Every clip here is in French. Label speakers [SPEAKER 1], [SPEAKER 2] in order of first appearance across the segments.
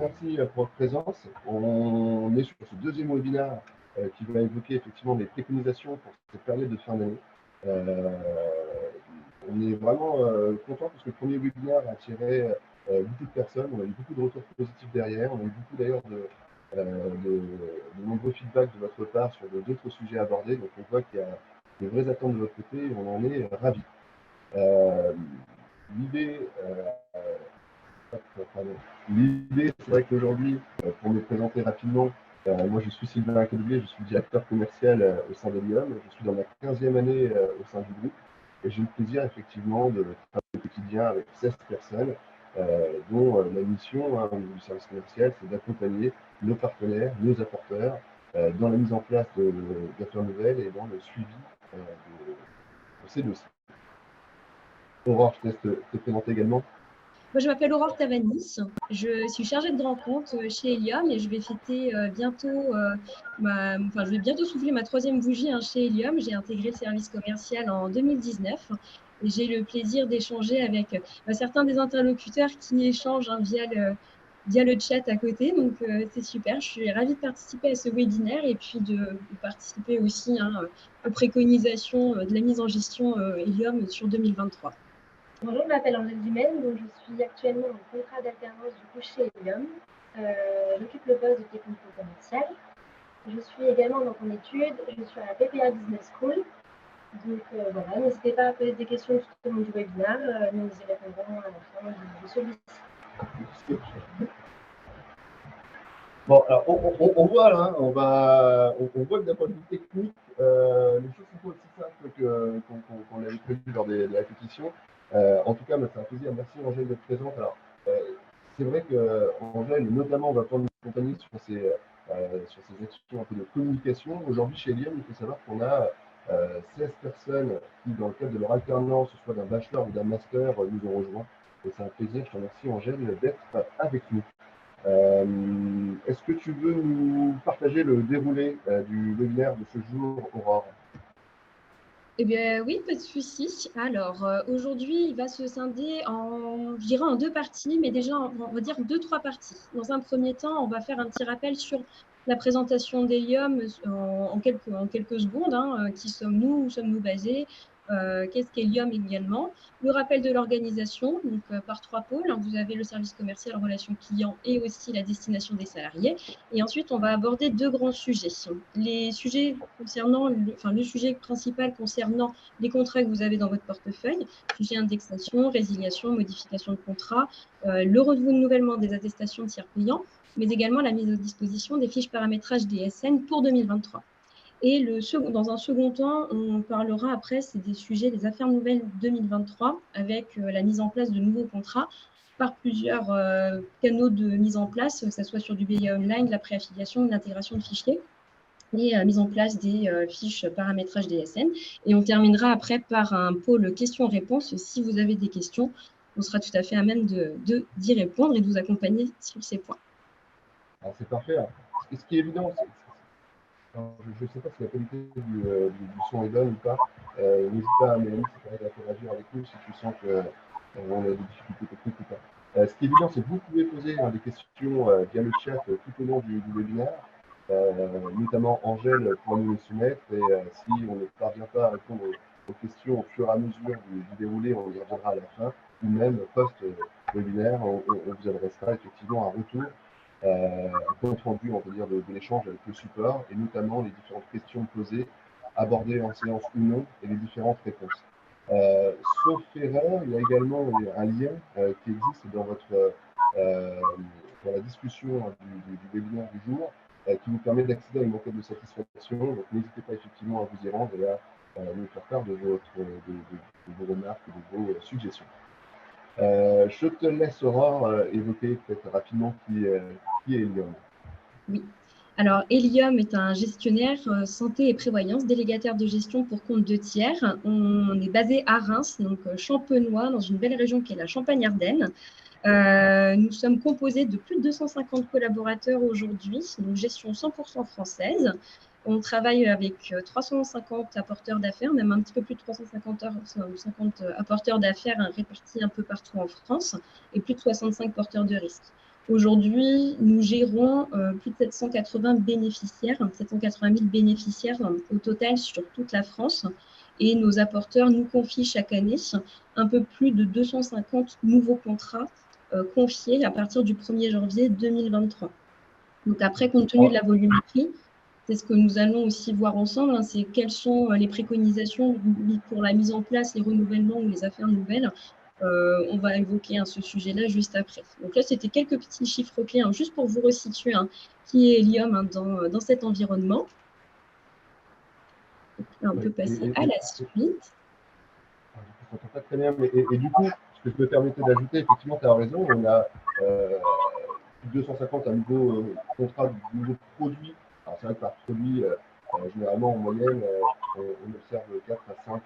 [SPEAKER 1] merci pour votre présence. On est sur ce deuxième webinaire qui va évoquer effectivement des préconisations pour cette période de fin d'année. On est vraiment content parce que le premier webinaire a attiré beaucoup de personnes. On a eu beaucoup de retours positifs derrière. On a eu beaucoup d'ailleurs de nombreux feedbacks de votre part sur d'autres sujets abordés. Donc on voit qu'il y a de vraies attentes de votre côté et on en est ravis. L'idée, c'est vrai qu'aujourd'hui, pour me présenter rapidement, moi je suis Sylvain Acadoulier, je suis directeur commercial au sein d'Helium. Je suis dans ma 15e année au sein du groupe et j'ai le plaisir effectivement de travailler au quotidien avec 16 personnes dont la mission du service commercial, c'est d'accompagner nos partenaires, nos apporteurs dans la mise en place d'affaires nouvelles et dans le suivi de ces dossiers. Aurore, je te laisse te présenter également.
[SPEAKER 2] Moi, je m'appelle Aurore Tavanis, je suis chargée de grands comptes chez Helium et je vais fêter bientôt, je vais bientôt souffler ma 3e bougie chez Helium. J'ai intégré le service commercial en 2019 et j'ai le plaisir d'échanger avec certains des interlocuteurs qui échangent via le chat à côté. Donc, c'est super. Je suis ravie de participer à ce webinaire et puis de participer aussi aux préconisations de la mise en gestion Helium sur 2023.
[SPEAKER 3] Bonjour, je m'appelle Angèle Dumaine, donc je suis actuellement en contrat d'alternance chez Helium. J'occupe le poste de technico commercial. Je suis également en études, je suis à la PPA Business School. Donc voilà, n'hésitez pas à poser des questions tout au long du webinaire, nous y répondrons à la fin de celui-ci.
[SPEAKER 1] Bon, alors on voit là, on voit que d'un point de vue technique, les choses sont pas aussi simples qu'on l'avait prévu lors de la répétition. En tout cas, c'est un plaisir. Merci Angèle d'être présente. Alors, c'est vrai qu'Angèle, notamment, va prendre une compagnie sur ses actions un peu de communication. Aujourd'hui, chez Helium, il faut savoir qu'on a 16 personnes qui, dans le cadre de leur alternance, soit d'un bachelor ou d'un master, nous ont rejoints. Et c'est un plaisir, je te remercie Angèle, d'être avec nous. Est-ce que tu veux nous partager le déroulé du webinaire de ce jour, Aurore?
[SPEAKER 2] Eh bien oui, pas de souci. Alors aujourd'hui, il va se scinder je dirais en 2 parties, mais déjà on va dire 2-3 parties. Dans un premier temps, on va faire un petit rappel sur la présentation d'Helium en quelques secondes. Qui sommes-nous? Où sommes-nous basés? Qu'est-ce qu'Helium également? Le rappel de l'organisation, donc par 3 pôles. Vous avez le service commercial, relations clients et aussi la destination des salariés. Et ensuite, on va aborder 2 grands sujets. Les sujets concernant, le sujet principal concernant les contrats que vous avez dans votre portefeuille, sujet indexation, résiliation, modification de contrat, le renouvellement des attestations de tiers payants, mais également la mise à disposition des fiches paramétrage DSN pour 2023. Et dans un second temps, on parlera après, c'est des sujets des affaires nouvelles 2023 avec la mise en place de nouveaux contrats par plusieurs canaux de mise en place, que ce soit sur du BI online, de la préaffiliation, de l'intégration de fichiers et mise en place des fiches paramétrage DSN. Et on terminera après par un pôle questions-réponses. Si vous avez des questions, on sera tout à fait à même d'y répondre et de vous accompagner sur ces points.
[SPEAKER 1] Alors c'est parfait. Ce qui est évident, je ne sais pas si la qualité du son est bonne ou pas. N'hésite pas, Mélanie, d'interagir avec nous si tu sens qu'on a des difficultés techniques ou pas. Ce qui est évident, c'est que vous pouvez poser des questions via le chat tout au long du webinaire. Notamment Angèle pour nous les soumettre et si on ne parvient pas à répondre aux questions au fur et à mesure du déroulé, on y reviendra à la fin, ou même post-webinaire, on vous adressera effectivement un retour, un compte rendu, on peut dire, de l'échange avec le support et notamment les différentes questions posées, abordées en séance ou non et les différentes réponses. Sauf erreur, il y a également un lien qui existe dans la discussion du webinaire du jour, qui vous permet d'accéder à une enquête de satisfaction. Donc n'hésitez pas effectivement à vous y rendre et à nous faire part de vos remarques et de vos suggestions. Je te laisse, Aurore, évoquer peut-être rapidement qui est Helium.
[SPEAKER 2] Oui. Alors, Helium est un gestionnaire santé et prévoyance, délégataire de gestion pour compte de tiers. On est basé à Reims, donc champenois, dans une belle région qui est la Champagne-Ardenne. Nous sommes composés de plus de 250 collaborateurs aujourd'hui, une gestion 100% française. On travaille avec 350 apporteurs d'affaires, même un petit peu plus de 350 apporteurs d'affaires répartis un peu partout en France et plus de 65 porteurs de risques. Aujourd'hui, nous gérons plus de 780 bénéficiaires, 780 000 bénéficiaires au total sur toute la France. Et nos apporteurs nous confient chaque année un peu plus de 250 nouveaux contrats confiés à partir du 1er janvier 2023. Donc après, compte tenu de la volumétrie, c'est ce que nous allons aussi voir ensemble, c'est quelles sont les préconisations pour la mise en place, les renouvellements ou les affaires nouvelles. On va évoquer ce sujet-là juste après. Donc là, c'était quelques petits chiffres clés, juste pour vous resituer qui est Helium dans cet environnement. Et puis, on peut passer à la suite.
[SPEAKER 1] Je ne pas très bien, mais et du coup, ce que je me permettais d'ajouter, effectivement, tu as raison, on a 250 nouveaux contrats, de nouveaux produits. Alors c'est vrai que par produit, généralement en moyenne, on observe 4 à 5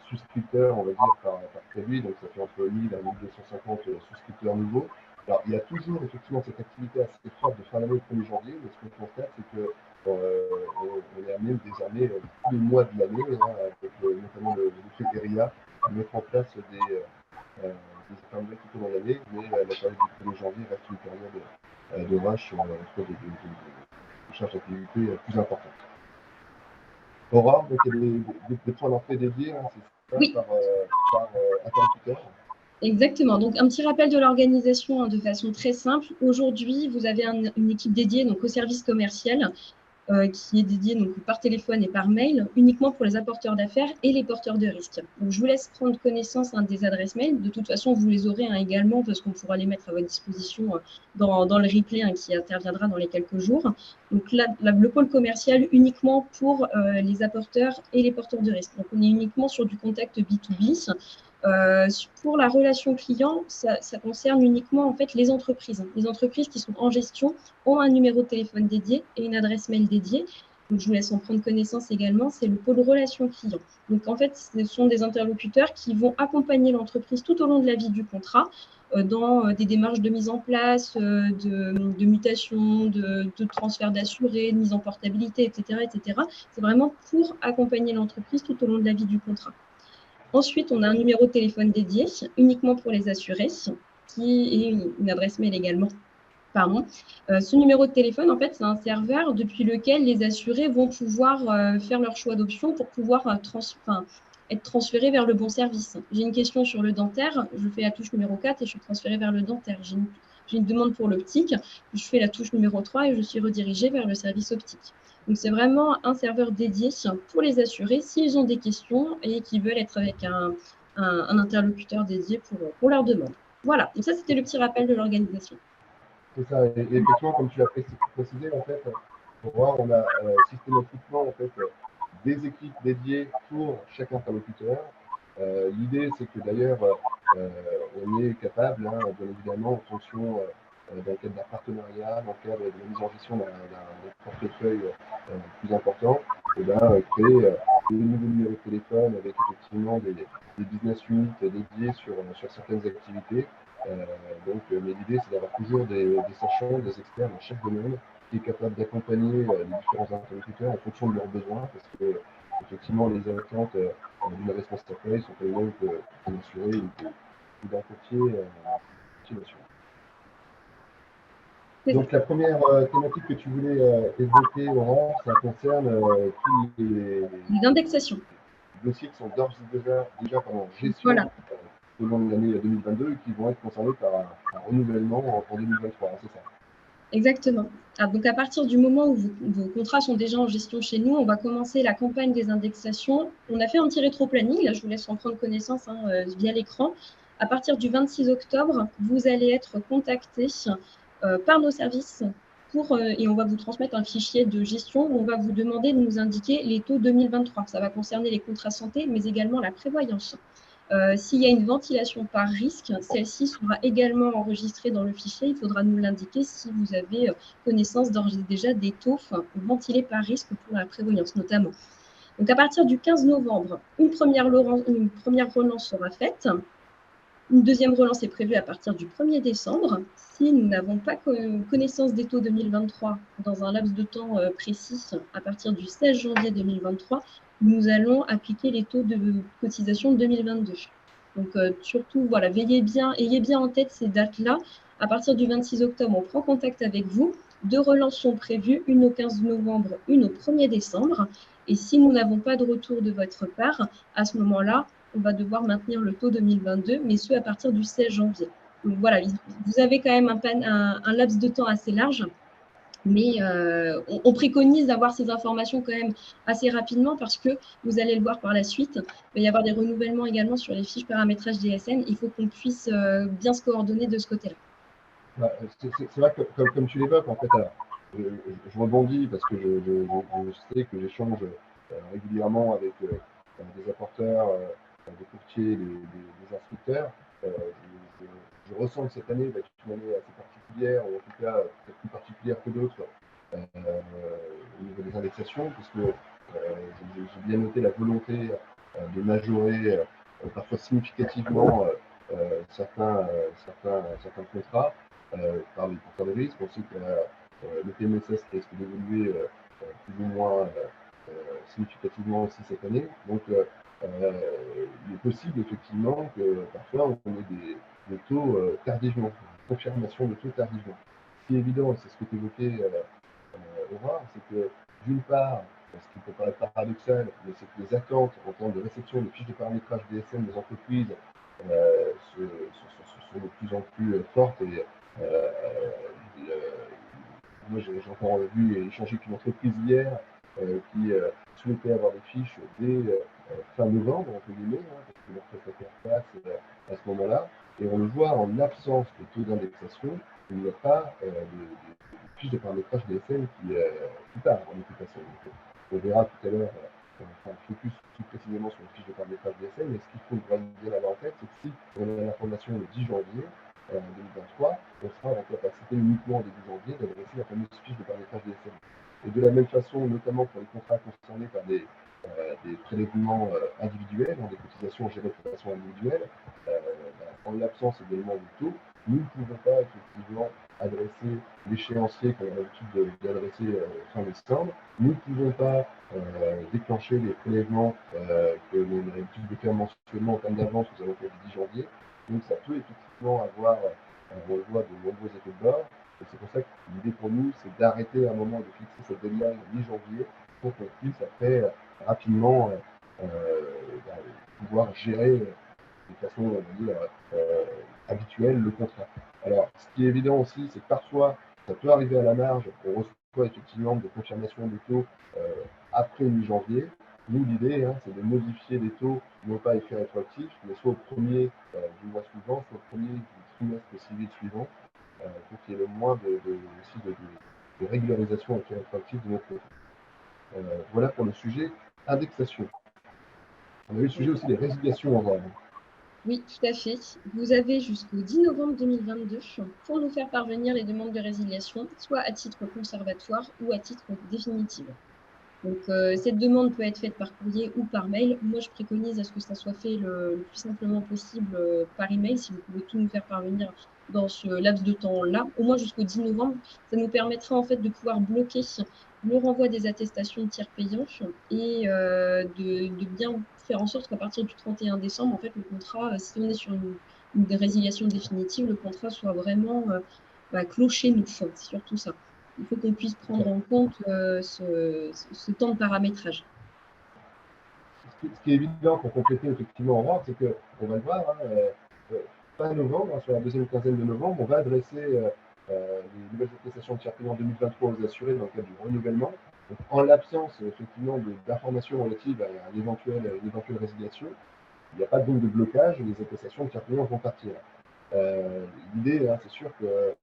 [SPEAKER 1] souscripteurs, on va dire, par produit, donc ça fait entre 1000 à 1250 souscripteurs nouveaux. Alors il y a toujours effectivement cette activité assez forte de fin d'année au 1er janvier, mais ce qu'on constate, c'est que on est amené désormais tous les mois de l'année, avec notamment le Fédéria, à mettre en place des affaires nouvelles tout au long de l'année, mais la période du 1er janvier reste une période de rush, de charge d'activité plus importante. Aurore, donc il y a des points d'entrée dédiés, c'est ça,
[SPEAKER 2] oui,
[SPEAKER 1] par interlocuteur.
[SPEAKER 2] Exactement. Donc, un petit rappel de l'organisation de façon très simple. Aujourd'hui, vous avez une équipe dédiée donc, au service commercial qui est dédiée donc, par téléphone et par mail uniquement pour les apporteurs d'affaires et les porteurs de risques. Donc, je vous laisse prendre connaissance des adresses mail. De toute façon, vous les aurez également parce qu'on pourra les mettre à votre disposition dans le replay qui interviendra dans les quelques jours. Donc, là, le pôle commercial uniquement pour les apporteurs et les porteurs de risques. Donc, on est uniquement sur du contact B2B. Pour la relation client, ça concerne uniquement en fait les entreprises. Les entreprises qui sont en gestion ont un numéro de téléphone dédié et une adresse mail dédiée. Donc, je vous laisse en prendre connaissance également. C'est le pôle relation client. Donc, en fait, ce sont des interlocuteurs qui vont accompagner l'entreprise tout au long de la vie du contrat dans des démarches de mise en place, de mutation, de transfert d'assurés, de mise en portabilité, etc. etc. C'est vraiment pour accompagner l'entreprise tout au long de la vie du contrat. Ensuite, on a un numéro de téléphone dédié uniquement pour les assurés, qui est une adresse mail également. Pardon. Ce numéro de téléphone, en fait, c'est un serveur depuis lequel les assurés vont pouvoir faire leur choix d'option pour pouvoir être transférés vers le bon service. J'ai une question sur le dentaire, je fais la touche numéro 4 et je suis transférée vers le dentaire. J'ai une demande pour l'optique, je fais la touche numéro 3 et je suis redirigée vers le service optique. Donc, c'est vraiment un serveur dédié pour les assurés s'ils ont des questions et qu'ils veulent être avec un interlocuteur dédié pour leurs demandes. Voilà, donc ça, c'était le petit rappel de l'organisation.
[SPEAKER 1] C'est ça, et effectivement, comme tu l'as précisé, en fait, on a systématiquement en fait, des équipes dédiées pour chaque interlocuteur. L'idée, c'est que d'ailleurs, on est capable, bien évidemment, en fonction dans le cadre d'un partenariat, dans le cadre de la mise en gestion d'un portefeuille plus important, créer de nouveaux numéros de téléphone avec effectivement des business units dédiés sur certaines activités. Mais l'idée, c'est d'avoir toujours des sachants, des experts dans chaque domaine qui est capable d'accompagner les différents interlocuteurs en fonction de leurs besoins, parce que effectivement, les attentes d'une responsable sont pas les mêmes qu'un assuré ou d'un courtier d'assurance. Donc la première thématique que tu voulais évoquer, Aurore, ça concerne tous les
[SPEAKER 2] indexations.
[SPEAKER 1] Dossiers qui sont d'ores et déjà en gestion au long de l'année 2022 et qui vont être concernés par un renouvellement en 2023, c'est ça?
[SPEAKER 2] Exactement. Donc, à partir du moment où vos contrats sont déjà en gestion chez nous, on va commencer la campagne des indexations. On a fait un petit rétro-planning. Là, je vous laisse en prendre connaissance via l'écran. À partir du 26 octobre, vous allez être contacté par nos services et on va vous transmettre un fichier de gestion où on va vous demander de nous indiquer les taux 2023. Ça va concerner les contrats santé, mais également la prévoyance. S'il y a une ventilation par risque, celle-ci sera également enregistrée dans le fichier. Il faudra nous l'indiquer si vous avez connaissance d'ores et déjà des taux ventilés par risque pour la prévoyance notamment. Donc, à partir du 15 novembre, une première relance sera faite. Une deuxième relance est prévue à partir du 1er décembre. Si nous n'avons pas connaissance des taux 2023 dans un laps de temps précis, à partir du 16 janvier 2023, nous allons appliquer les taux de cotisation de 2022. Donc, surtout, voilà, ayez bien en tête ces dates-là. À partir du 26 octobre, on prend contact avec vous. 2 relances sont prévues, une au 15 novembre, une au 1er décembre. Et si nous n'avons pas de retour de votre part, à ce moment-là, on va devoir maintenir le taux 2022, mais ce à partir du 16 janvier. Donc voilà, vous avez quand même un laps de temps assez large, mais on préconise d'avoir ces informations quand même assez rapidement parce que vous allez le voir par la suite, il va y avoir des renouvellements également sur les fiches paramétrage DSN. Il faut qu'on puisse bien se coordonner de ce côté-là.
[SPEAKER 1] C'est vrai que, comme tu l'évoques, en fait, alors, je rebondis parce que je sais que j'échange régulièrement avec des apporteurs, des courtiers, des instructeurs. Je ressens que cette année va être une année assez particulière, ou en tout cas peut-être plus particulière que d'autres au niveau des indexations, puisque j'ai bien noté la volonté de majorer parfois significativement certains contrats par les porteurs de risque. On sait que le PMSS risque d'évoluer plus ou moins significativement aussi cette année. Donc, il est possible effectivement que parfois on ait des taux tardivement, une confirmation de taux tardivement. Ce qui est évident, et c'est ce que tu évoquais, Aurore, c'est que d'une part, ce qui peut paraître paradoxal, mais c'est que les attentes en termes de réception des fiches de paramétrage DSN des entreprises sont de plus en plus fortes. Et moi, j'ai encore vu et échangé avec une entreprise hier qui souhaitait avoir des fiches dès fin novembre, entre guillemets, parce que leur prestataire passe à ce moment-là. Et on le voit en absence de taux d'indexation, il n'y a pas de fiche de paramétrage DSN qui part en occupation. Donc, on verra tout à l'heure, on focus plus précisément sur les fiches de paramétrage DSN, mais ce qu'il faut bien avoir en tête, c'est que si on a l'information le 10 janvier 2023, on sera en capacité uniquement au début janvier d'adresser la fameuse fiche de paramétrage DSN. Et de la même façon, notamment pour les contrats concernés par des prélèvements individuels, des cotisations gérées de façon individuelle, en l'absence également du taux, nous ne pouvons pas effectivement adresser l'échéancier qu'on a l'habitude d'adresser fin décembre. Nous ne pouvons pas déclencher les prélèvements que l'on a l'habitude de faire mensuellement en termes d'avance aux alentours du 10 janvier. Donc ça peut effectivement avoir, on le voit, de nombreux effets de bord. Et c'est pour ça que l'idée pour nous, c'est d'arrêter à un moment, de fixer cette deadline mi-janvier pour qu'on puisse après rapidement pouvoir gérer de façon, on va dire, habituelle le contrat. Alors, ce qui est évident aussi, c'est que parfois, ça peut arriver à la marge, on reçoit effectivement des confirmations de taux après mi-janvier. Nous, l'idée, c'est de modifier les taux, non pas effet rétroactif, mais soit au premier du mois suivant, soit au premier du trimestre civil suivant, pour qu'il y ait le moins de régularisation effet rétroactif de notre côté. Voilà pour le sujet indexation. On a eu le sujet aussi des résiliations en vrai.
[SPEAKER 2] Oui, tout à fait. Vous avez jusqu'au 10 novembre 2022 pour nous faire parvenir les demandes de résiliation, soit à titre conservatoire ou à titre définitif. Donc, cette demande peut être faite par courrier ou par mail. Moi, je préconise à ce que ça soit fait le plus simplement possible par email, si vous pouvez tout nous faire parvenir dans ce laps de temps-là, au moins jusqu'au 10 novembre. Ça nous permettra en fait de pouvoir bloquer le renvoi des attestations de tiers payants et de bien faire en sorte qu'à partir du 31 décembre, en fait, le contrat, si on est sur une résiliation définitive, le contrat soit vraiment clos chez nous. C'est surtout ça. Il faut qu'on puisse prendre en compte ce temps de paramétrage.
[SPEAKER 1] Ce qui est évident pour compléter effectivement en vente, c'est qu'on va le voir, fin novembre, sur la deuxième quinzaine de novembre, on va adresser les nouvelles attestations de tiers payants 2023 aux assurés dans le cadre du renouvellement. Donc, en l'absence effectivement d'informations relatives à une éventuelle résiliation, il n'y a pas donc de blocage et les attestations de tiers payants vont partir. L'idée, c'est sûr que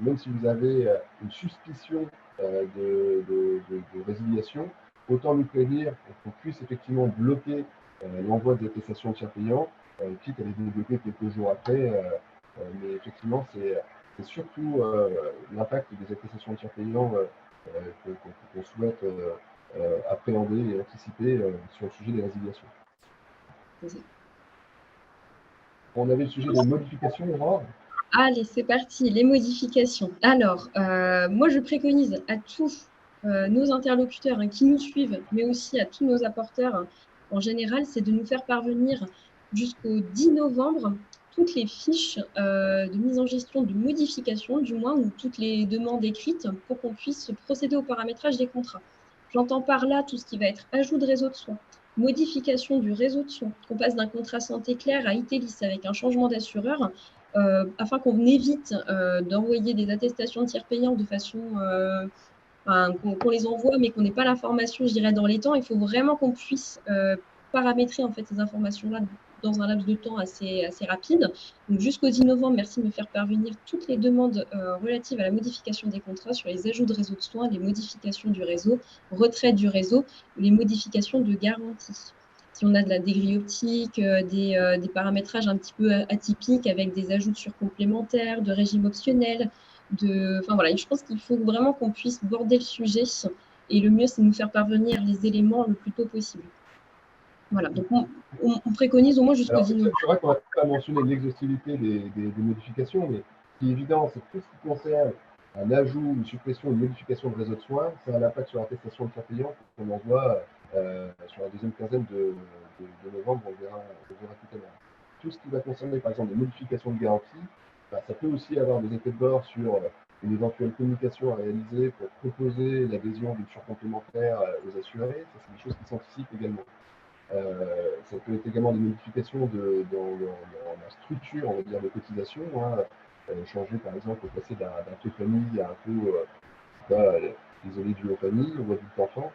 [SPEAKER 1] même si vous avez une suspicion de résiliation, autant nous prévenir pour qu'on puisse effectivement bloquer l'envoi des attestations de tiers payants, quitte à les débloquer quelques jours après. Mais effectivement, c'est surtout l'impact des attestations de tiers payants qu'on souhaite appréhender et anticiper sur le sujet des résiliations. On avait le sujet des modifications, Aurore.
[SPEAKER 2] Allez, c'est parti, les modifications. Alors, moi, je préconise à tous nos interlocuteurs qui nous suivent, mais aussi à tous nos apporteurs en général, c'est de nous faire parvenir jusqu'au 10 novembre toutes les fiches de mise en gestion de modification, du moins, ou toutes les demandes écrites pour qu'on puisse procéder au paramétrage des contrats. J'entends par là tout ce qui va être ajout de réseau de soins, modification du réseau de soins, qu'on passe d'un contrat santé clair à Itelis avec un changement d'assureur, afin qu'on évite d'envoyer des attestations de tiers payants de façon qu'on les envoie, mais qu'on n'ait pas l'information, je dirais, dans les temps. Il faut vraiment qu'on puisse paramétrer en fait, ces informations-là dans un laps de temps assez rapide. Donc, jusqu'au 10 novembre, merci de me faire parvenir toutes les demandes relatives à la modification des contrats sur les ajouts de réseau de soins, les modifications du réseau, retrait du réseau, les modifications de garantie. Si on a de la grille optique, des paramétrages un petit peu atypiques avec des ajouts de surcomplémentaires, de régimes optionnels, enfin voilà, je pense qu'il faut vraiment qu'on puisse border le sujet et le mieux, c'est de nous faire parvenir les éléments le plus tôt possible. Voilà, donc on préconise au moins jusqu'au 10 novembre.
[SPEAKER 1] C'est vrai qu'on n'a pas mentionné l'exhaustivité des modifications, mais ce qui est évident, c'est que tout ce qui concerne un ajout, une suppression, une modification de réseau de soins, ça a un impact sur l'attestation de tiers payant qu'on envoie sur la deuxième quinzaine de novembre, on verra tout à l'heure. Tout ce qui va concerner, par exemple, les modifications de garantie, ça peut aussi avoir des effets de bord sur une éventuelle communication à réaliser pour proposer l'adhésion d'une surcomplémentaire aux assurés. Ça, c'est des choses qui s'anticipent également. Ça peut être également des modifications dans la structure, on va dire, de cotisation. Changer, par exemple, passer d'un taux famille à un taux isolé du famille ou adulte enfant.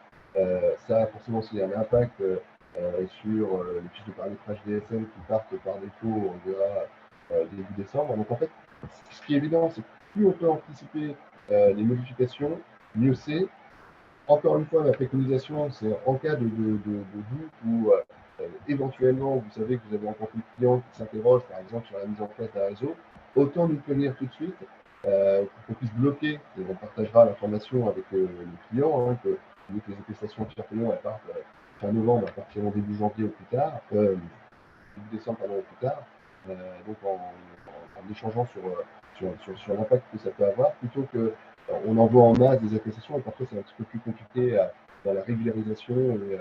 [SPEAKER 1] Ça, forcément, s'il y a un impact sur les fiches de paramétrage DSM qui partent par défaut, on verra début décembre. Donc, en fait, ce qui est évident, c'est que plus on peut anticiper les modifications, mieux c'est. Encore une fois, ma préconisation, c'est en cas de doute ou éventuellement, vous savez que vous avez rencontré un client qui s'interroge, par exemple, sur la mise en place d'un réseau, autant nous prévenir tout de suite pour qu'on puisse bloquer, et on partagera l'information avec le client, que les attestations de tiers payants partent fin novembre, à partir du début janvier au plus tard, début décembre au plus tard, donc en échangeant sur l'impact que ça peut avoir, plutôt que on envoie en masse des attestations et parfois c'est un petit peu plus compliqué dans la régularisation et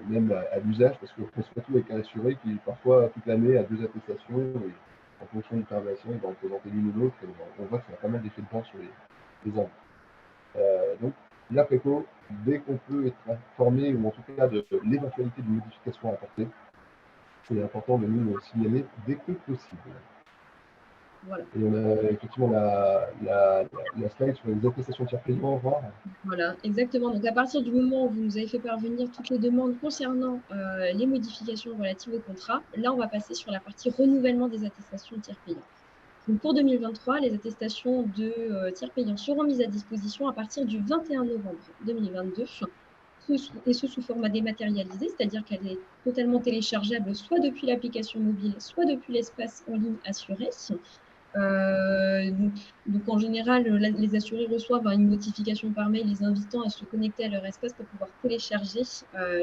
[SPEAKER 1] même à l'usage parce qu'on se retrouve avec un assuré qui parfois toute l'année a 2 attestations et en fonction du permission il va en présenter l'une ou l'autre et on voit que ça a pas mal d'effets de bord sur les arbres. Donc la préco, dès qu'on peut être informé ou en tout cas de l'éventualité d'une modification à apporter, c'est important de nous signaler dès que possible.
[SPEAKER 2] Voilà.
[SPEAKER 1] Et on a effectivement la slide sur les attestations tiers payants.
[SPEAKER 2] Voilà, exactement. Donc, à partir du moment où vous nous avez fait parvenir toutes les demandes concernant les modifications relatives au contrat, là, on va passer sur la partie renouvellement des attestations tiers payants. Donc, pour 2023, les attestations de tiers payants seront mises à disposition à partir du 21 novembre 2022, et ce sous format dématérialisé, c'est-à-dire qu'elle est totalement téléchargeable soit depuis l'application mobile, soit depuis l'espace en ligne assuré. Donc en général, les assurés reçoivent une notification par mail les invitant à se connecter à leur espace pour pouvoir télécharger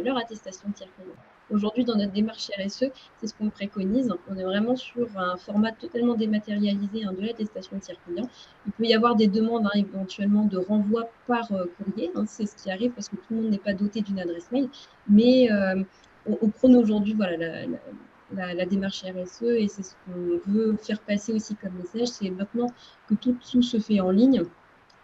[SPEAKER 2] leur attestation de tiers payant. Aujourd'hui, dans notre démarche RSE, c'est ce qu'on préconise. On est vraiment sur un format totalement dématérialisé de l'attestation de tiers payant. Il peut y avoir des demandes éventuellement de renvoi par courrier. C'est ce qui arrive parce que tout le monde n'est pas doté d'une adresse mail. Mais on prône aujourd'hui la démarche RSE et c'est ce qu'on veut faire passer aussi comme message, c'est maintenant que tout se fait en ligne.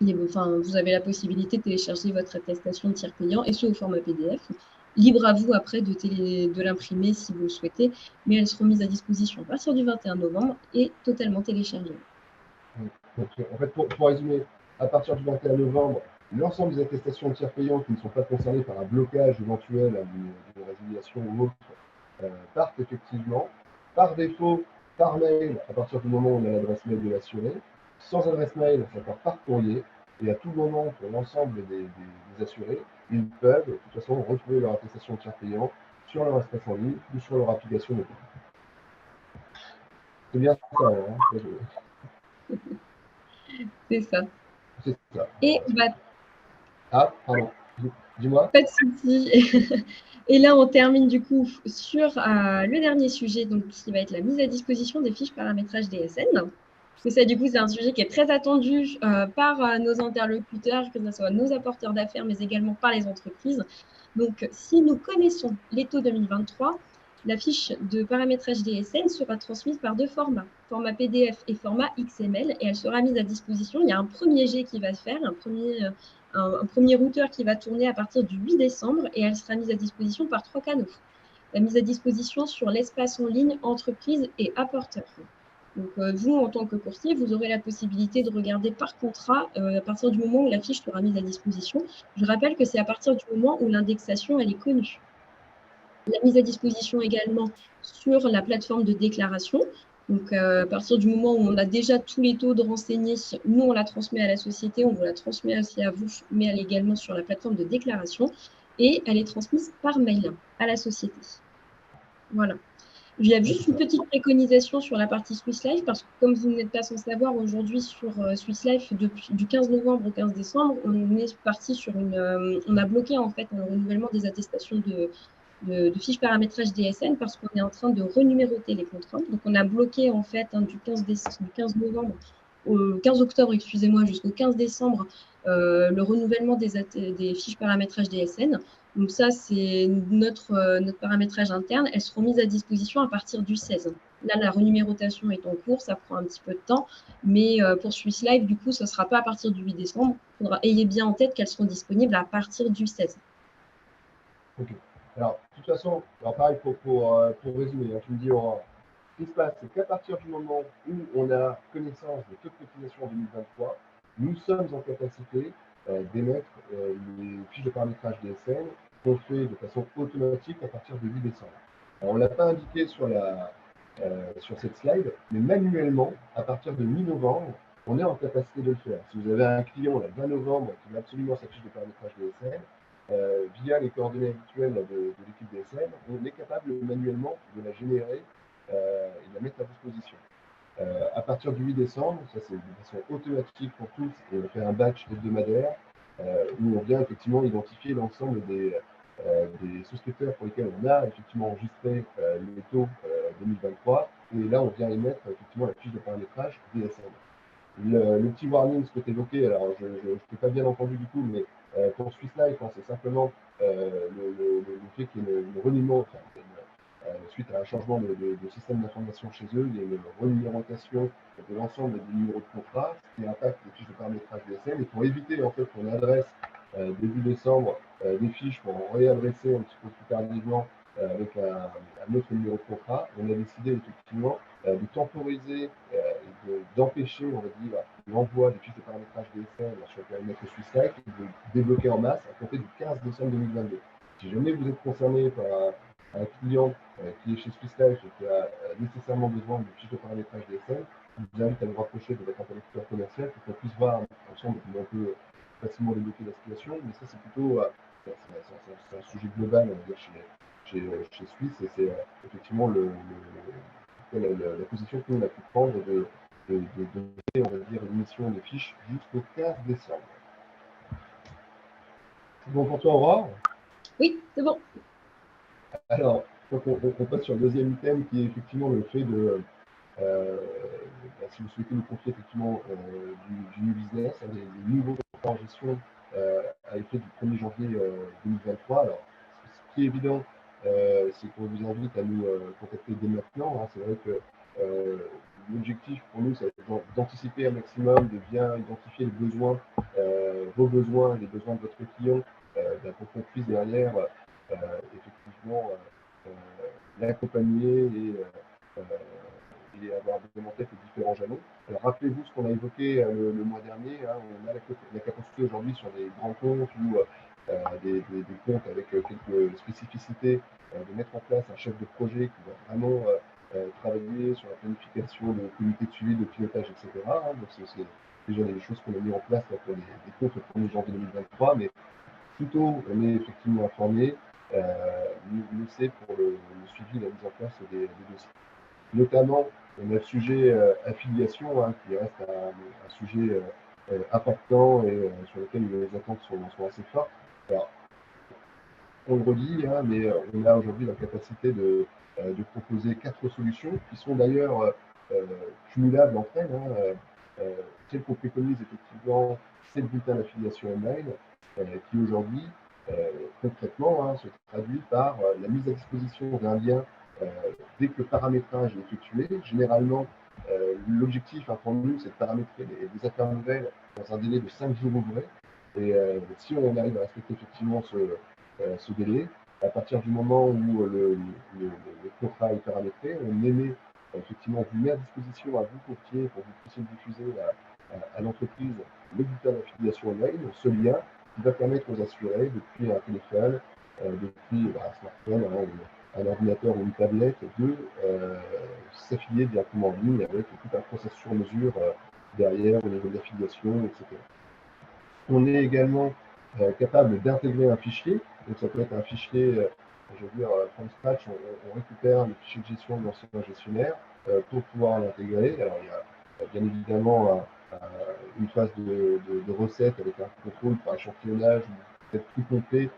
[SPEAKER 2] Vous avez la possibilité de télécharger votre attestation de tiers payant et ce au format PDF. Libre à vous après de l'imprimer si vous le souhaitez, mais elles seront mises à disposition à partir du 21 novembre et totalement téléchargeables.
[SPEAKER 1] Donc, en fait, pour résumer, à partir du 21 novembre, l'ensemble des attestations de tiers payants qui ne sont pas concernées par un blocage éventuel d'une résiliation ou autre partent effectivement, par défaut, par mail, à partir du moment où on a l'adresse mail de l'assuré. Sans adresse mail, ça part par courrier. Et à tout moment, pour l'ensemble des assurés, ils peuvent, de toute façon, retrouver leur attestation de tiers payant sur leur espace en ligne ou sur leur application mobile. C'est bien ça, hein.
[SPEAKER 2] C'est ça.
[SPEAKER 1] C'est ça.
[SPEAKER 2] Et
[SPEAKER 1] Ah, pardon. Dis-moi.
[SPEAKER 2] Pas de souci. Et là, on termine du coup sur le dernier sujet, donc, qui va être la mise à disposition des fiches paramétrage DSN. Parce que ça, du coup, c'est un sujet qui est très attendu par nos interlocuteurs, que ce soit nos apporteurs d'affaires, mais également par les entreprises. Donc, si nous connaissons les taux 2023, La fiche de paramétrage DSN sera transmise par deux formats, format PDF et format XML, et elle sera mise à disposition. Il y a un premier jet qui va se faire, un premier routeur qui va tourner à partir du 8 décembre, et elle sera mise à disposition par 3 canaux. La mise à disposition sur l'espace en ligne entreprise et apporteur. Donc, vous, en tant que courtier, vous aurez la possibilité de regarder par contrat à partir du moment où la fiche sera mise à disposition. Je rappelle que c'est à partir du moment où l'indexation elle est connue. La mise à disposition également sur la plateforme de déclaration. Donc, à partir du moment où on a déjà tous les taux de renseignés, nous, on la transmet à la société, on vous la transmet aussi à vous, mais elle est également sur la plateforme de déclaration et elle est transmise par mail à la société. Voilà. Il y a juste une petite préconisation sur la partie Swiss Life, parce que comme vous n'êtes pas sans savoir, aujourd'hui sur Swiss Life, depuis du 15 novembre au 15 décembre, on est parti sur on a bloqué en fait le renouvellement des attestations de fiches paramétrage DSN parce qu'on est en train de renuméroter les contrats. Donc on a bloqué en fait du 15 novembre au 15 octobre, excusez-moi, jusqu'au 15 décembre, le renouvellement des fiches paramétrage DSN. Donc ça, c'est notre paramétrage interne. Elles seront mises à disposition à partir du 16. Là, la renumérotation est en cours, ça prend un petit peu de temps, mais pour Swiss Life, du coup, ce ne sera pas à partir du 8 décembre. Ayez bien en tête qu'elles seront disponibles à partir du 16.
[SPEAKER 1] Ok. Alors, de toute façon, alors pareil, pour résumer, hein, tu me dis, ce qui se passe, c'est qu'à partir du moment où on a connaissance des taux de cotisation en 2023, nous sommes en capacité d'émettre les fiches de paramétrage DSN qu'on fait de façon automatique à partir du 8 décembre. Alors, on ne l'a pas indiqué sur cette slide, mais manuellement, à partir de mi-novembre, on est en capacité de le faire. Si vous avez un client le 20 novembre qui veut absolument sa fiche de paramétrage DSN, via les coordonnées habituelles de l'équipe DSN, on est capable manuellement de la générer et de la mettre à disposition. À partir du 8 décembre, ça c'est de façon automatique pour tous, et on fait un batch hebdomadaire où on vient effectivement identifier l'ensemble des souscripteurs pour lesquels on a effectivement enregistré les taux 2023, et là on vient émettre effectivement la fiche de paramétrage DSN. Le petit warning, ce que tu évoquais, alors je n'ai pas bien entendu du coup, mais pour Swiss Life, hein, c'est simplement le fait qu'il y ait une reniement, enfin, suite à un changement de système d'information chez eux, il y a une renumérotation de l'ensemble des numéros de contrat, ce qui impacte les fiches de paramétrage DSL. Et pour éviter en fait qu'on adresse début décembre des fiches pour en réadresser un petit peu plus tardivement avec un autre numéro de contrat, on a décidé effectivement de temporiser et d'empêcher, on va dire, l'envoi des fiches de paramétrage DSL sur le périmètre Swiss Life et de débloquer en masse à compter du 15 décembre 2022. Si jamais vous êtes concerné par un client qui est chez Swiss Life et qui a nécessairement besoin de fiches de paramétrage DSL, je vous invite à vous rapprocher de votre interlocuteur commercial pour qu'on puisse voir ensemble comment on peut facilement débloquer la situation. Mais ça, c'est plutôt c'est un sujet global, on va dire, chez Swiss, et c'est effectivement la position que nous on a pu prendre de on va dire, l'émission des fiches jusqu'au 15 décembre. C'est bon pour toi, Aurore?
[SPEAKER 2] Oui, c'est bon.
[SPEAKER 1] Alors, on passe sur le deuxième item qui est effectivement le fait de, si vous souhaitez nous confier effectivement du new business, des nouveaux contrats en gestion à l'effet du 1er janvier 2023. Alors, ce qui est évident, c'est qu'on vous invite à nous contacter dès maintenant. Hein. C'est vrai que l'objectif pour nous, c'est d'anticiper un maximum, de bien identifier les besoins, vos besoins, les besoins de votre client, pour qu'on puisse derrière effectivement l'accompagner et avoir vraiment en tête les différents jalons. Alors rappelez-vous ce qu'on a évoqué le mois dernier, hein, on a la capacité aujourd'hui sur des grands comptes ou des comptes avec quelques spécificités de mettre en place un chef de projet qui va vraiment travailler sur la planification de comités de suivi, de pilotage, etc. Hein. Donc c'est déjà des choses qu'on a mis en place là, pour les comptes le 1er janvier 2023, mais plutôt on est effectivement informé, nous c'est pour le suivi et la mise en place des dossiers. Notamment, on a le sujet affiliation, hein, qui reste un sujet important et sur lequel les attentes sont assez fortes. Alors, on le redit, hein, mais on a aujourd'hui la capacité de proposer 4 solutions qui sont d'ailleurs cumulables entre elles. Hein, celle qu'on préconise effectivement, c'est le bulletin d'affiliation online, qui aujourd'hui, concrètement, hein, se traduit par la mise à disposition d'un lien dès que le paramétrage est effectué, généralement, l'objectif pour nous, c'est de paramétrer les affaires nouvelles dans un délai de 5 jours ouvrés. Et si on arrive à respecter effectivement ce délai, à partir du moment où le contrat est paramétré, on émet effectivement, vous met à disposition à vous, courtier, pour que vous puissiez diffuser à l'entreprise le bulletin d'affiliation online, ce lien qui va permettre aux assurés, depuis un téléphone, depuis un smartphone, un ordinateur ou une tablette, de s'affilier directement en ligne avec tout un processus sur mesure derrière au niveau de l'affiliation, etc. On est également capable d'intégrer un fichier, donc ça peut être un fichier, je veux dire, from scratch, on récupère le fichier de gestion de l'ancien gestionnaire pour pouvoir l'intégrer. Alors il y a bien évidemment une phase de recette avec un contrôle par échantillonnage, peut-être plus complet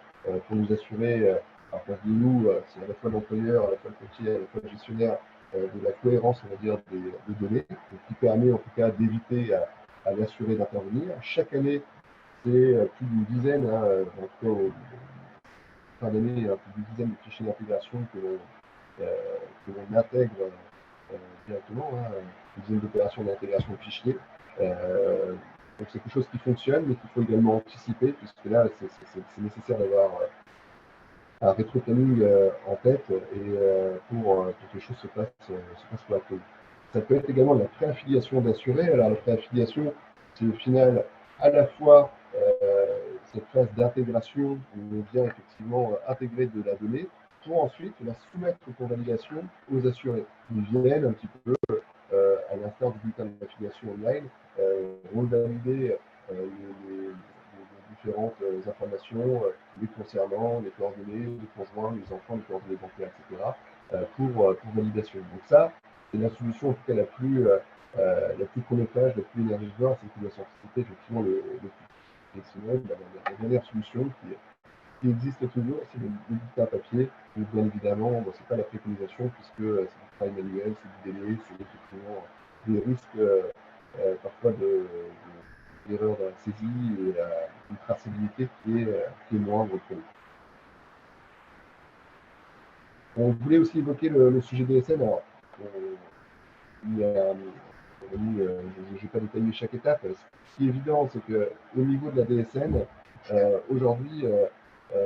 [SPEAKER 1] pour nous assurer, alors quand je dis nous, c'est à la fois l'employeur, à la fois le courtier, à la fois le gestionnaire, de la cohérence, on va dire, des données, qui permet en tout cas d'éviter à l'assuré d'intervenir. Chaque année, c'est plus d'une dizaine, en tout cas, fin d'année, plus d'une dizaine de fichiers d'intégration que l'on intègre directement, une dizaine d'opérations d'intégration de fichiers. Donc c'est quelque chose qui fonctionne, mais qu'il faut également anticiper, puisque là, c'est nécessaire d'avoir un rétro-planning en tête et pour que les choses se passent correctement. Ça peut être également la préaffiliation d'assurés. Alors la préaffiliation, c'est au final à la fois cette phase d'intégration où on vient effectivement intégrer de la donnée pour ensuite la soumettre pour validation aux assurés. Ils viennent un petit peu à l'instar du bulletin d'affiliation online, revalider les différentes informations les concernant, les coordonnées, les conjoints, les enfants, les coordonnées bancaires, etc. Pour validation. Donc ça, c'est la solution en tout cas la plus chronophage, la plus énergivore, c'est qu'il doit s'anticiper effectivement le et sinon, la dernière solution qui existe toujours, c'est le bulletin papier. Donc bien évidemment, bon, c'est pas la préconisation puisque c'est du travail manuel, c'est du délai, c'est effectivement des risques parfois d'erreur dans la saisie et une traçabilité qui est moindre pour nous. On voulait aussi évoquer le sujet DSN. Alors, je ne vais pas détailler chaque étape. Ce qui est évident, c'est qu'au niveau de la DSN, aujourd'hui,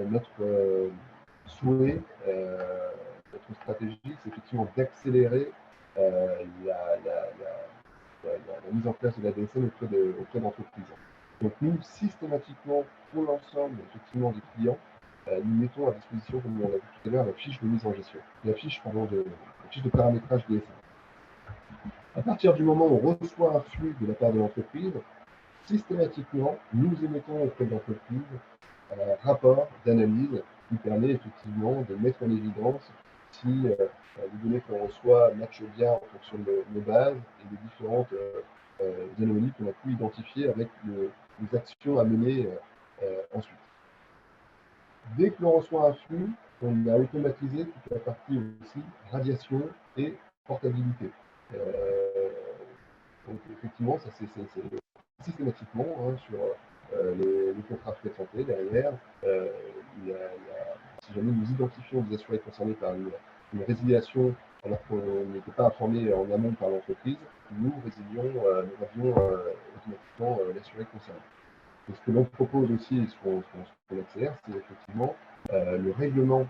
[SPEAKER 1] notre souhait, notre stratégie, c'est effectivement d'accélérer la mise en place de la DSN auprès d'entreprises. Donc nous, systématiquement, pour l'ensemble effectivement des clients, nous mettons à disposition, comme on l'a vu tout à l'heure, la fiche de mise en gestion, la fiche de paramétrage DSN. À partir du moment où on reçoit un flux de la part de l'entreprise, systématiquement, nous émettons auprès de l'entreprise un rapport d'analyse qui permet effectivement de mettre en évidence si les données qu'on reçoit matchent bien en fonction de nos bases et des différentes anomalies qu'on a pu identifier avec les actions à mener ensuite. Dès que l'on reçoit un flux, on a automatisé toute la partie aussi radiation et portabilité. Donc effectivement, ça c'est systématiquement sur les contrats frais de santé derrière. Si jamais nous identifions des assurés concernés par une résiliation alors qu'on n'était pas informé en amont par l'entreprise, nous résilions, automatiquement l'assuré concerné. Et ce que l'on propose aussi, et ce qu'on accélère, c'est effectivement le règlement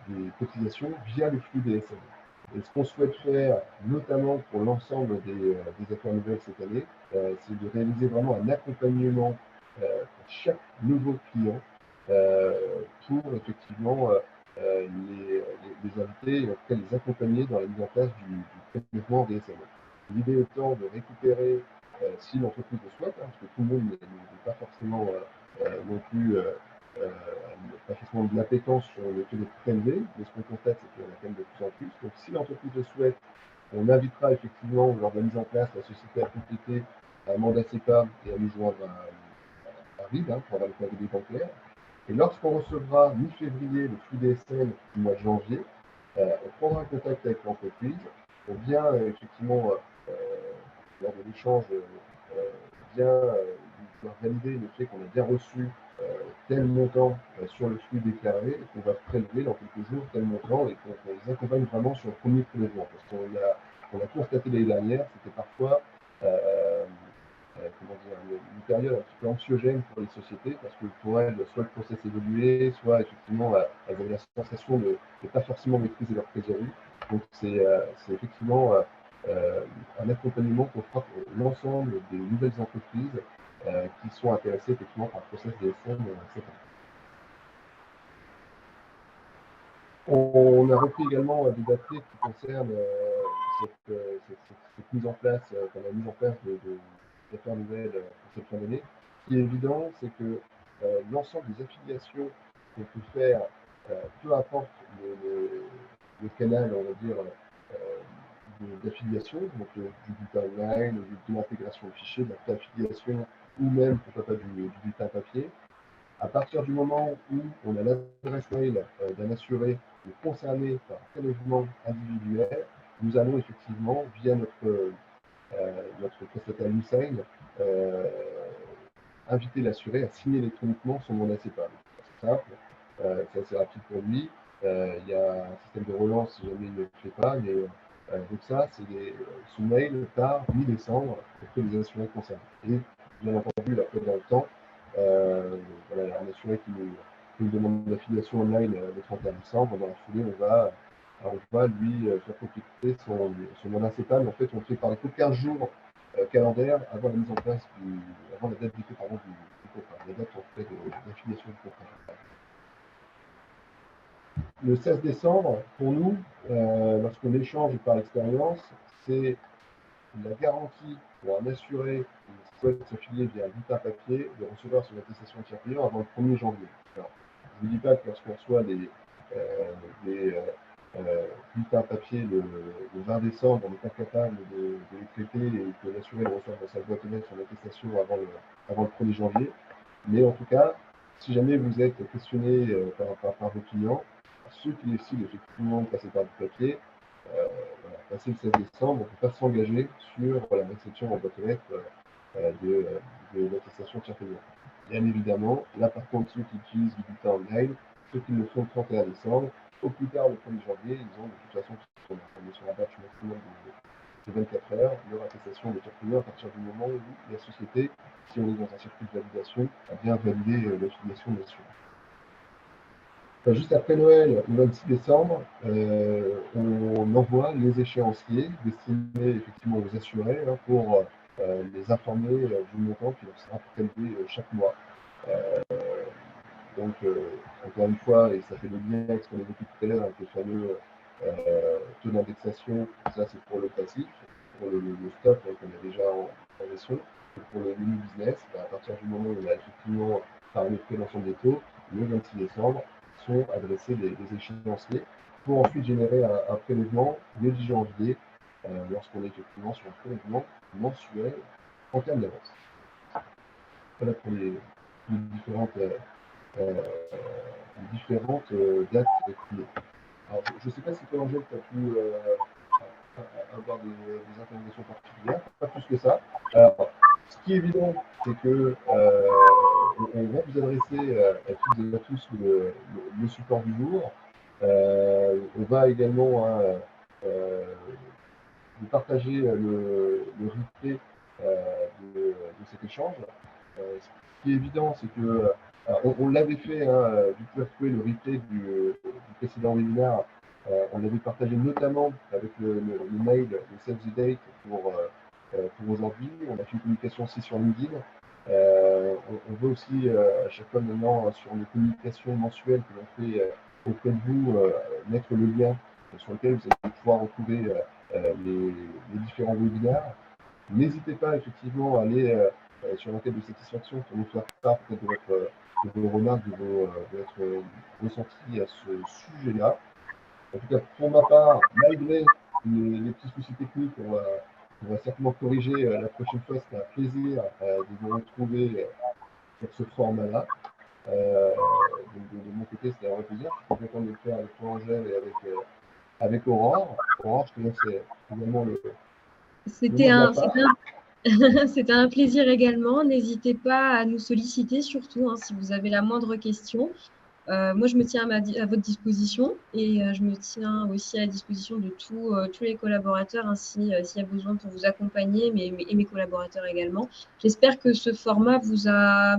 [SPEAKER 1] des cotisations via le flux DSN. Et ce qu'on souhaite faire, notamment pour l'ensemble des affaires nouvelles cette année, c'est de réaliser vraiment un accompagnement pour chaque nouveau client pour effectivement les inviter et en tout cas les accompagner dans la mise en place du prélèvement DSN. L'idée étant de récupérer, si l'entreprise le souhaite, parce que tout le monde n'est pas forcément non plus pas forcément de l'appétence sur le taux de prélevé, mais ce qu'on constate, c'est qu'il y en a quand même de plus en plus. Donc si l'entreprise le souhaite, on invitera effectivement, lors de la mise en place, la société à compléter un mandat CEPA et à nous joindre un RIB pour avoir le calendrier bancaire. Et lorsqu'on recevra mi-février le flux DSN du mois de janvier, on prendra contact avec l'entreprise pour bien effectivement, lors de l'échange, bien valider le fait qu'on a bien reçu tel montant sur le flux déclaré et qu'on va prélever dans quelques jours tel montant et qu'on les accompagne vraiment sur le premier prélèvement. Parce qu'on a constaté l'année dernière, c'était parfois comment dire, une période un petit peu anxiogène pour les sociétés parce que pour elles, soit le process évoluait, soit effectivement elles avaient la sensation de ne pas forcément maîtriser leur trésorerie. Donc c'est effectivement un accompagnement qu'on fera pour l'ensemble des nouvelles entreprises qui sont intéressées effectivement par le process DSM cette année. On a repris également des updates qui concernent cette mise en place, la mise en place de affaires nouvelles pour cette fin d'année. Ce qui est évident, c'est que l'ensemble des affiliations qu'on peut faire, peu importe le canal, on va dire, d'affiliation, donc du bulletin online, de l'intégration de fichiers, de la préaffiliation, ou même, pourquoi pas, du bulletin papier. À partir du moment où on a l'adresse mail d'un assuré concerné par un prélèvement individuel, nous allons effectivement, via notre prestataire Nusign, inviter l'assuré à signer électroniquement son mandat CEPA. C'est simple, c'est assez rapide pour lui. Il y a un système de relance si jamais il ne le fait pas, mais donc ça, c'est son mail part mi-décembre auprès des assurés concernés. Et bien entendu, après dans le temps, voilà, un assuré qui nous demande d'affiliation online le 31 décembre, dans la foulée, on va lui faire compléter son mandat CEPA, mais en fait, on le fait par les 15 jours calendaire avant la mise en place avant la date du contrat, la date en fait d'affiliation du contrat. Le 16 décembre, pour nous, lorsqu'on échange par expérience, c'est la garantie pour un assuré qui souhaite s'affilier via un bulletin papier de recevoir son attestation de tiers payant avant le 1er janvier. Alors, je ne vous dis pas que lorsqu'on reçoit des bulletins papier le 20 décembre, on n'est pas capable de les traiter et que l'assuré le reçoive dans sa boîte aux lettres son attestation avant le 1er janvier. Mais en tout cas, si jamais vous êtes questionné par vos clients, ceux qui décident effectivement de passer par du papier, voilà, passer le 16 décembre, on ne peut pas s'engager sur la réception en boîte aux lettres de l'attestation de tiers payant. Bien évidemment, là par contre, ceux qui utilisent du bulletin online, ceux qui le font le 31 décembre, au plus tard le 1er janvier, ils ont de toute façon, on est sur un batch maximum de 24 heures, leur attestation de tiers payant à partir du moment où la société, si on est dans un circuit de validation, a bien validé l'affiliation de l'assurance. Juste après Noël, le 26 décembre, on envoie les échéanciers destinés effectivement aux assurés pour les informer du montant qui leur sera prélevé chaque mois. Donc, encore une fois, et ça fait le lien avec ce qu'on évoquait tout à l'heure avec le fameux taux d'indexation, ça c'est pour le passif, pour le stock qu'on a déjà en gestion. Pour le new business, à partir du moment où on a effectivement paramétré l'ensemble des taux, le 26 décembre, sont adressés des échéanciers pour ensuite générer un prélèvement le 10 janvier lorsqu'on est effectivement sur un prélèvement mensuel en termes d'avance. Voilà pour les différentes dates clés. Alors, je ne sais pas si toi, Angèle, tu as pu avoir des interrogations particulières, pas plus que ça. Alors, ce qui est évident, c'est que on va vous adresser à toutes et à tous le support du jour. On va également vous partager le replay de cet échange. Ce qui est évident, c'est que on l'avait fait, vous pouvez retrouver le replay du précédent webinaire. On l'avait partagé notamment avec le mail de Save the Date pour aujourd'hui. On a fait une communication aussi sur LinkedIn. On veut aussi à chaque fois maintenant sur les communications mensuelles que l'on fait auprès de vous mettre le lien sur lequel vous allez pouvoir retrouver les différents webinaires. N'hésitez pas effectivement à aller sur l'enquête de satisfaction pour nous faire part peut-être de vos remarques, de votre ressenti à ce sujet-là. En tout cas, pour ma part, malgré les petits soucis techniques, on va certainement corriger la prochaine fois. C'était un plaisir de vous retrouver sur ce format-là. De mon côté, c'était un plaisir. Je suis content de le faire avec toi, Angèle, et avec Aurore. Aurore, je te laisse également
[SPEAKER 2] C'était un C'était un plaisir également. N'hésitez pas à nous solliciter, surtout hein, si vous avez la moindre question. Moi, je me tiens à votre disposition et je me tiens aussi à la disposition de tous les collaborateurs ainsi s'il y a besoin pour vous accompagner, et mes collaborateurs également. J'espère que ce format vous a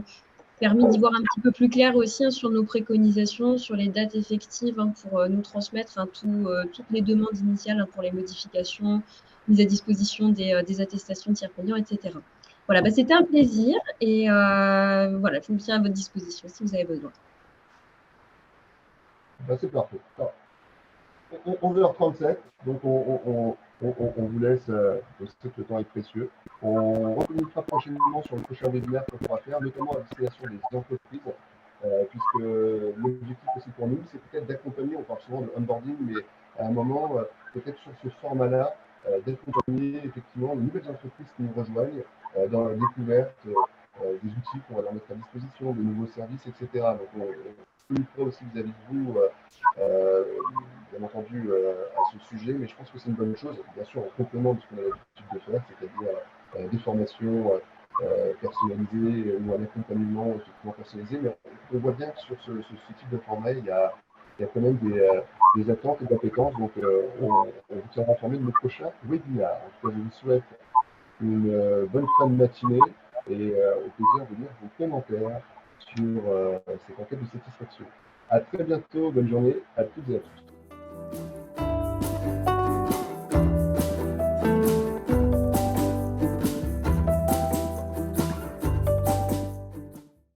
[SPEAKER 2] permis d'y voir un petit peu plus clair aussi hein, sur nos préconisations, sur les dates effectives hein, pour nous transmettre hein, toutes les demandes initiales hein, pour les modifications, mise à disposition des attestations tiers payants, etc. Voilà, bah, c'était un plaisir et voilà, je me tiens à votre disposition si vous avez besoin.
[SPEAKER 1] Ben, c'est parfait. Alors, 11h37, donc on vous laisse, je sais que le temps est précieux. On recommuniquera prochainement sur le prochain webinaire qu'on pourra faire, notamment à destination des entreprises, puisque l'objectif aussi pour nous, c'est peut-être d'accompagner, on parle souvent de onboarding, mais à un moment, peut-être sur ce format-là, d'accompagner effectivement de nouvelles entreprises qui nous rejoignent dans la découverte des outils qu'on va leur mettre à disposition, de nouveaux services, etc. Donc on communiquera aussi vis-à-vis de vous bien entendu, à ce sujet, mais je pense que c'est une bonne chose, bien sûr, en complément de ce qu'on a l'habitude de faire, c'est-à-dire des formations personnalisées ou un accompagnement effectivement personnalisé, mais on voit bien que sur ce type de format, il y a quand même des attentes et des appétences, donc on vous tiendra informé de nos prochains webinaires. En tout cas, je vous souhaite une bonne fin de matinée et au plaisir de lire vos commentaires sur cette enquête de satisfaction. À très bientôt, bonne journée à toutes et à tous.